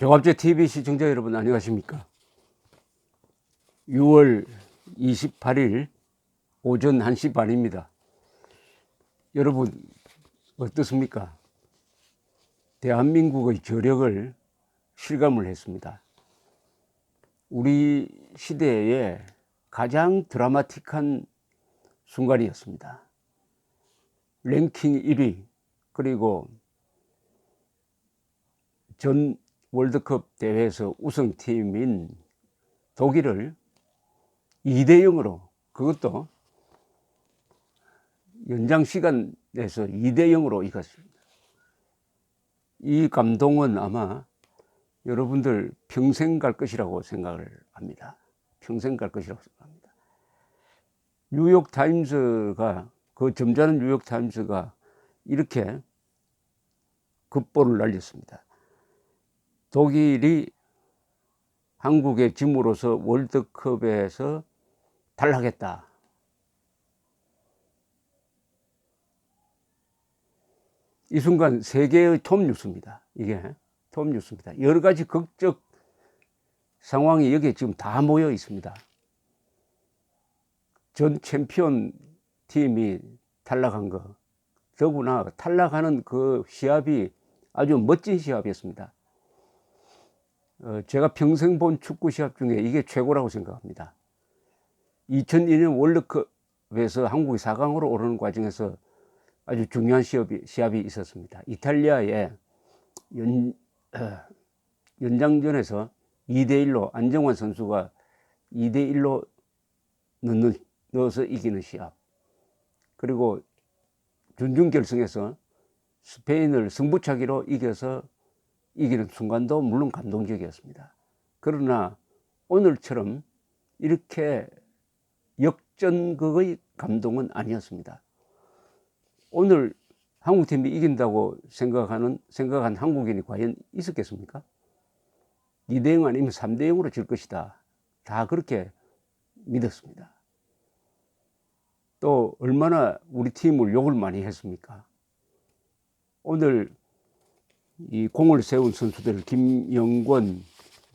종합제 TV 시청자 여러분 안녕하십니까? 6월 28일 오전 1시 반입니다. 여러분 어떻습니까? 대한민국의 저력을 실감을 했습니다. 우리 시대의 가장 드라마틱한 순간이었습니다. 랭킹 1위 그리고 전 월드컵 대회에서 우승팀인 독일을 2대0으로 그것도 연장 시간에서 2대0으로 이겼습니다. 이 감동은 아마 여러분들 평생 갈 것이라고 생각을 합니다. 평생 갈 것이라고 생각합니다. 뉴욕타임스가 그 점잖은 뉴욕타임스가 이렇게 급보를 날렸습니다. 독일이 한국의 짐으로서 월드컵에서 탈락했다. 이 순간 세계의 톱 뉴스입니다. 이게 톱 뉴스입니다. 여러 가지 극적 상황이 여기에 지금 다 모여 있습니다. 전 챔피언 팀이 탈락한 거, 더구나 탈락하는 그 시합이 아주 멋진 시합이었습니다. 제가 평생 본 축구 시합 중에 이게 최고라고 생각합니다. 2002년 월드컵에서 한국이 4강으로 오르는 과정에서 아주 중요한 시합이 있었습니다. 이탈리아의 연장전에서 2대1로 안정환 선수가 2대1로 넣어서 이기는 시합, 그리고 준중결승에서 스페인을 승부차기로 이겨서 이기는 순간도 물론 감동적이었습니다. 그러나 오늘처럼 이렇게 역전극의 감동은 아니었습니다. 오늘 한국팀이 이긴다고 생각한 한국인이 과연 있었겠습니까? 2대0 아니면 3대0으로 질 것이다. 다 그렇게 믿었습니다. 또 얼마나 우리 팀을 욕을 많이 했습니까? 오늘 이 공을 세운 선수들 김영권,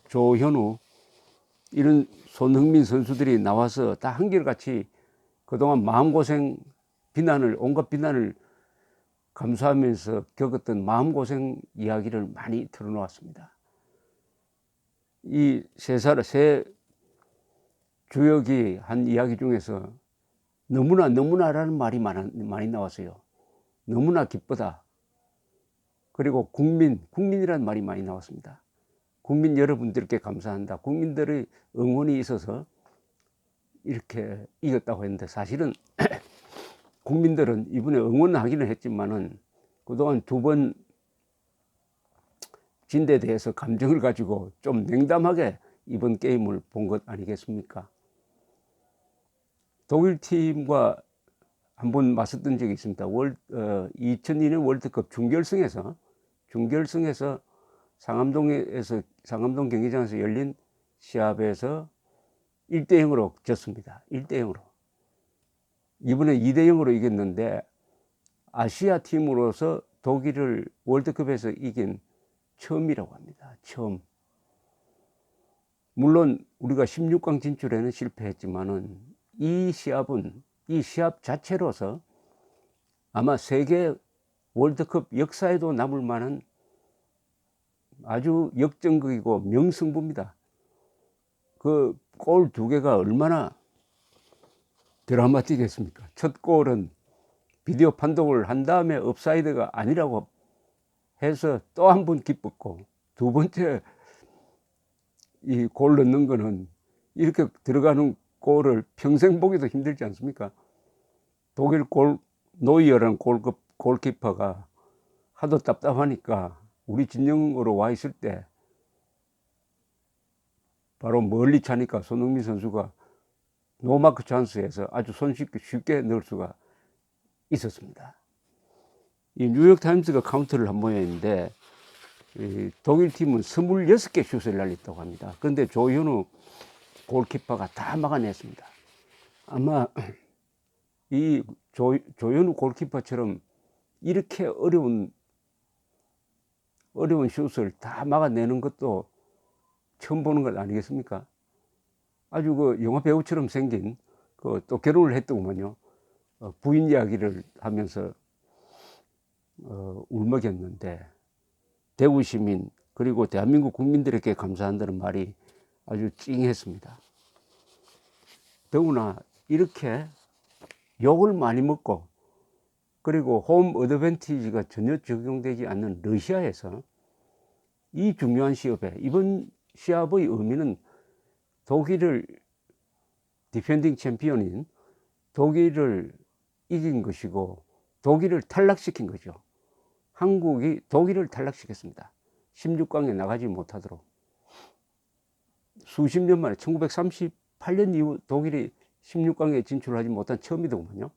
조현우 이런 손흥민 선수들이 나와서 다 한결같이 그동안 마음고생 온갖 비난을 감수하면서 겪었던 마음고생 이야기를 많이 털어놓았습니다. 이 세 주역이 한 이야기 중에서 너무나라는 말이 많이 나왔어요. 너무나 기쁘다. 그리고 국민이라는 말이 많이 나왔습니다. 국민 여러분들께 감사한다. 국민들의 응원이 있어서 이렇게 이겼다고 했는데 사실은 국민들은 이번에 응원하기는 했지만은 그동안 2번 진 데 대해서 감정을 가지고 좀 냉담하게 이번 게임을 본 것 아니겠습니까? 독일 팀과 한번 맞섰던 적이 있습니다. 2002년 월드컵 중결승에서 상암동 경기장에서 열린 시합에서 1대0으로 졌습니다. 1대0으로. 이번에 2대0으로 이겼는데 아시아 팀으로서 독일을 월드컵에서 이긴 처음이라고 합니다. 처음. 물론 우리가 16강 진출에는 실패했지만은 이 시합 자체로서 아마 세계 월드컵 역사에도 남을 만한 아주 역전극이고 명승부입니다. 그 골 2개가 얼마나 드라마틱했습니까? 첫 골은 비디오 판독을 한 다음에 옵사이드가 아니라고 해서 또 한 번 기뻤고, 두 번째 이 골 넣는 거는 이렇게 들어가는 골을 평생 보기도 힘들지 않습니까? 독일 노이어라는 골키퍼가 하도 답답하니까 우리 진영으로 와 있을 때 바로 멀리 차니까 손흥민 선수가 노마크 찬스에서 아주 쉽게 넣을 수가 있었습니다. 이 뉴욕타임스가 카운트를 한 모양인데 독일 팀은 26개 슛을 날렸다고 합니다. 그런데 조현우 골키퍼가 다 막아냈습니다. 아마 이 조현우 골키퍼처럼 이렇게 어려운 어려운 슛을 다 막아내는 것도 처음 보는 것 아니겠습니까? 아주 그 영화 배우처럼 생긴 그 또 결혼을 했더구만요. 부인 이야기를 하면서 울먹였는데 대구 시민 그리고 대한민국 국민들에게 감사한다는 말이 아주 찡했습니다. 더구나 이렇게 욕을 많이 먹고 그리고 홈 어드밴티지가 전혀 적용되지 않는 러시아에서 이 중요한 시합에 이번 시합의 의미는 독일을 디펜딩 챔피언인 독일을 이긴 것이고 독일을 탈락시킨 거죠. 한국이 독일을 탈락시켰습니다. 16강에 나가지 못하도록. 수십 년 만에 1938년 이후 독일이 16강에 진출하지 못한 처음이더군요.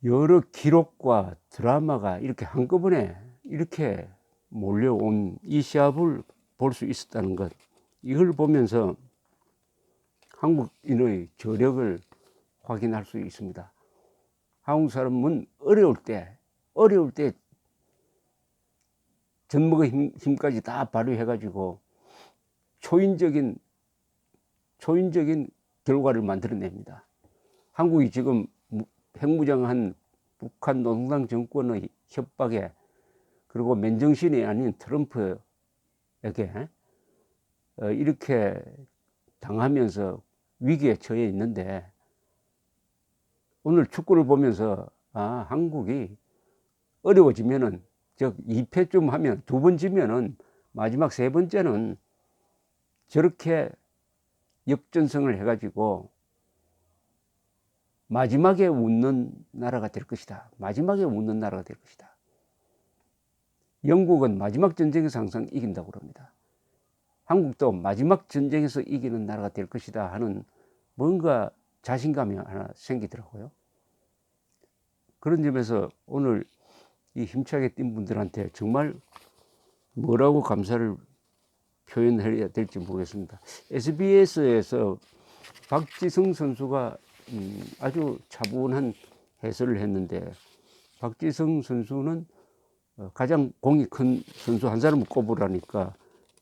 여러 기록과 드라마가 이렇게 한꺼번에 이렇게 몰려온 이 시합을 볼 수 있었다는 것, 이걸 보면서 한국인의 저력을 확인할 수 있습니다. 한국 사람은 어려울 때 젖먹의 힘까지 다 발휘해가지고 초인적인 결과를 만들어냅니다. 한국이 지금 핵무장한 북한 노동당 정권의 협박에 그리고 맨정신이 아닌 트럼프에게 이렇게 당하면서 위기에 처해 있는데 오늘 축구를 보면서 한국이 어려워지면은 즉 2패쯤 하면 2번 지면은 마지막 3번째는 저렇게 역전승을 해가지고 마지막에 웃는 나라가 될 것이다. 마지막에 웃는 나라가 될 것이다. 영국은 마지막 전쟁에서 항상 이긴다고 그럽니다. 한국도 마지막 전쟁에서 이기는 나라가 될 것이다 하는 뭔가 자신감이 하나 생기더라고요. 그런 점에서 오늘 이 힘차게 뛴 분들한테 정말 뭐라고 감사를 표현해야 될지 모르겠습니다. SBS에서 박지성 선수가 아주 차분한 해설을 했는데 박지성 선수는 가장 공이 큰 선수 한 사람을 꼽으라니까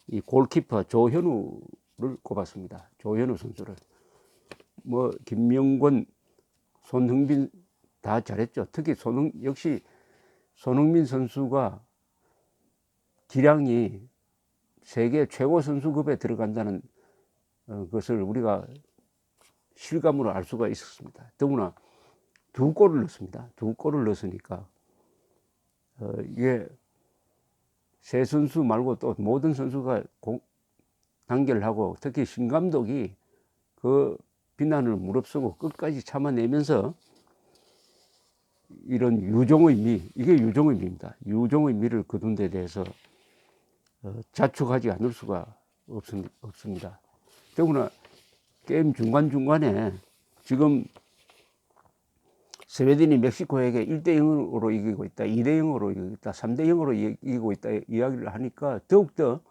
이 골키퍼 조현우를 꼽았습니다. 조현우 선수를. 뭐 김명권, 손흥민 다 잘했죠. 특히 역시 손흥민 선수가 기량이 세계 최고 선수급에 들어간다는 것을 우리가 실감으로 알 수가 있었습니다. 더구나 2골을 넣었습니다. 2골을 넣었으니까 이게 세 선수 말고 또 모든 선수가 단결하고 특히 신 감독이 그 비난을 무릅쓰고 끝까지 참아내면서 이런 유종의 미, 이게 유종의 미입니다. 유종의 미를 거둔 데 대해서 자축하지 않을 수가 없습니다. 더구나 게임 중간중간에 지금 스웨덴이 멕시코에게 1대0으로 이기고 있다, 2대0으로 이기고 있다, 3대0으로 이기고 있다 이야기를 하니까 더욱더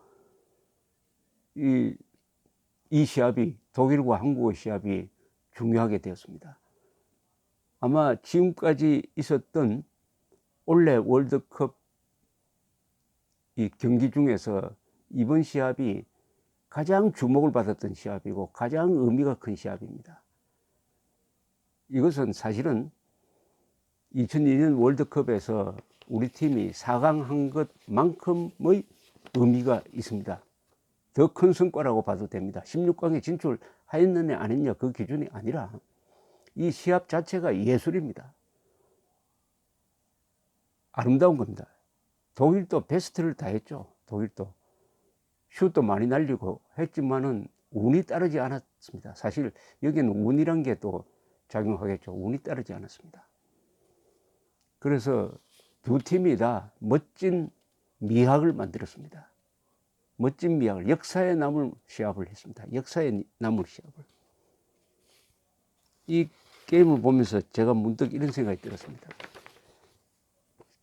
이 시합이 독일과 한국의 시합이 중요하게 되었습니다. 아마 지금까지 있었던 올해 월드컵 이 경기 중에서 이번 시합이 가장 주목을 받았던 시합이고 가장 의미가 큰 시합입니다. 이것은 사실은 2002년 월드컵에서 우리 팀이 4강 한 것만큼의 의미가 있습니다. 더 큰 성과라고 봐도 됩니다. 16강에 진출하였느냐 안 했느냐 그 기준이 아니라 이 시합 자체가 예술입니다. 아름다운 겁니다. 독일도 베스트를 다했죠. 독일도 슛도 많이 날리고 했지만은 운이 따르지 않았습니다. 사실 여기는 운이란 게 또 작용하겠죠. 운이 따르지 않았습니다. 그래서 두 팀이 다 멋진 미학을 만들었습니다. 멋진 미학을, 역사에 남을 시합을 했습니다. 역사에 남을 시합을. 이 게임을 보면서 제가 문득 이런 생각이 들었습니다.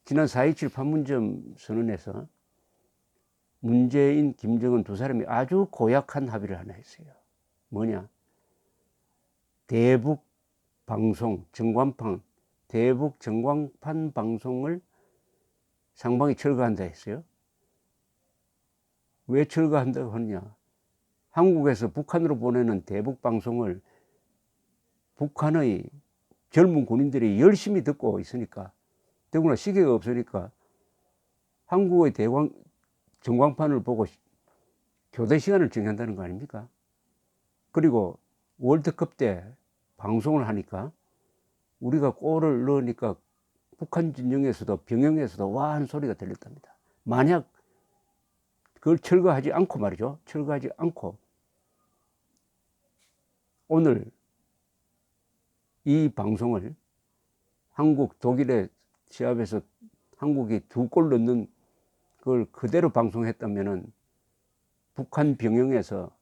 지난 4.27 판문점 선언에서 문재인, 김정은 두 사람이 아주 고약한 합의를 하나 했어요. 뭐냐? 대북 방송, 대북 전광판 방송을 상방이 철거한다 했어요? 왜 철거한다고 하느냐? 한국에서 북한으로 보내는 대북 방송을 북한의 젊은 군인들이 열심히 듣고 있으니까, 더구나 시계가 없으니까 한국의 전광판을 보고 교대 시간을 정한다는 거 아닙니까? 그리고 월드컵 때 방송을 하니까 우리가 골을 넣으니까 북한 진영에서도 병영에서도 와 하는 소리가 들렸답니다. 만약 그걸 철거하지 않고 말이죠. 철거하지 않고 오늘 이 방송을 한국 독일의 시합에서 한국이 2골 넣는 그걸 그대로 방송했다면은 북한 병영에서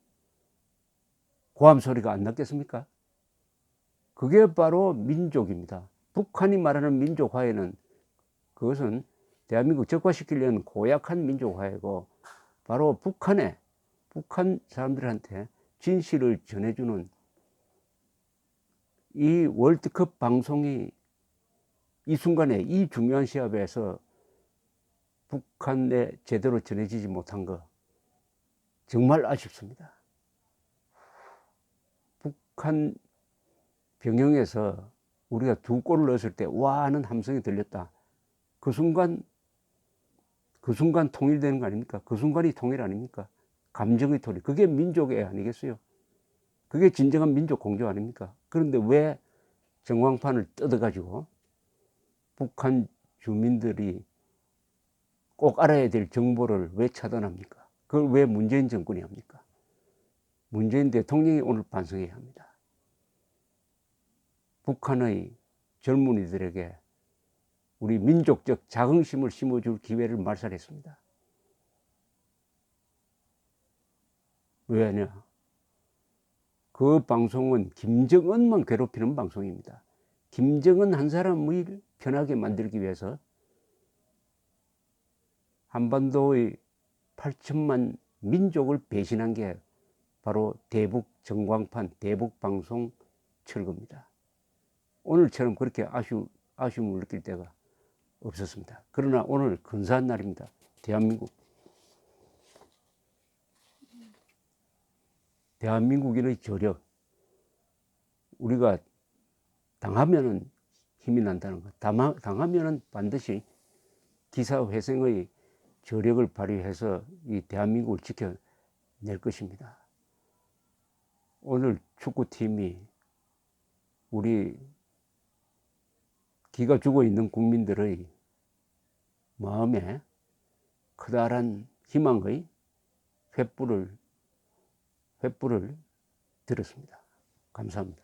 고함 소리가 안 났겠습니까? 그게 바로 민족입니다. 북한이 말하는 민족화해는 그것은 대한민국 적화시키려는 고약한 민족화해고 바로 북한 사람들한테 진실을 전해주는 이 월드컵 방송이 이 순간에 이 중요한 시합에서 북한에 제대로 전해지지 못한 거 정말 아쉽습니다. 북한 병영에서 우리가 2골을 넣었을 때 와 하는 함성이 들렸다. 그 순간 통일되는 거 아닙니까? 그 순간이 통일 아닙니까? 감정의 통일. 그게 민족애 아니겠어요? 그게 진정한 민족 공조 아닙니까? 그런데 왜 전광판을 뜯어가지고 북한 주민들이 꼭 알아야 될 정보를 왜 차단합니까? 그걸 왜 문재인 정권이 합니까? 문재인 대통령이 오늘 반성해야 합니다. 북한의 젊은이들에게 우리 민족적 자긍심을 심어줄 기회를 말살했습니다. 왜냐? 그 방송은 김정은만 괴롭히는 방송입니다. 김정은 한 사람을 편하게 만들기 위해서 한반도의 8천만 민족을 배신한 게 바로 대북 전광판, 대북 방송 철거입니다. 오늘처럼 그렇게 아쉬움을 느낄 때가 없었습니다. 그러나 오늘 근사한 날입니다. 대한민국인의 저력, 우리가 당하면은 힘이 난다는 것, 당하면은 반드시 기사회생의 저력을 발휘해서 이 대한민국을 지켜낼 것입니다. 오늘 축구팀이 우리 기가 죽어 있는 국민들의 마음에 커다란 희망의 횃불을 들었습니다. 감사합니다.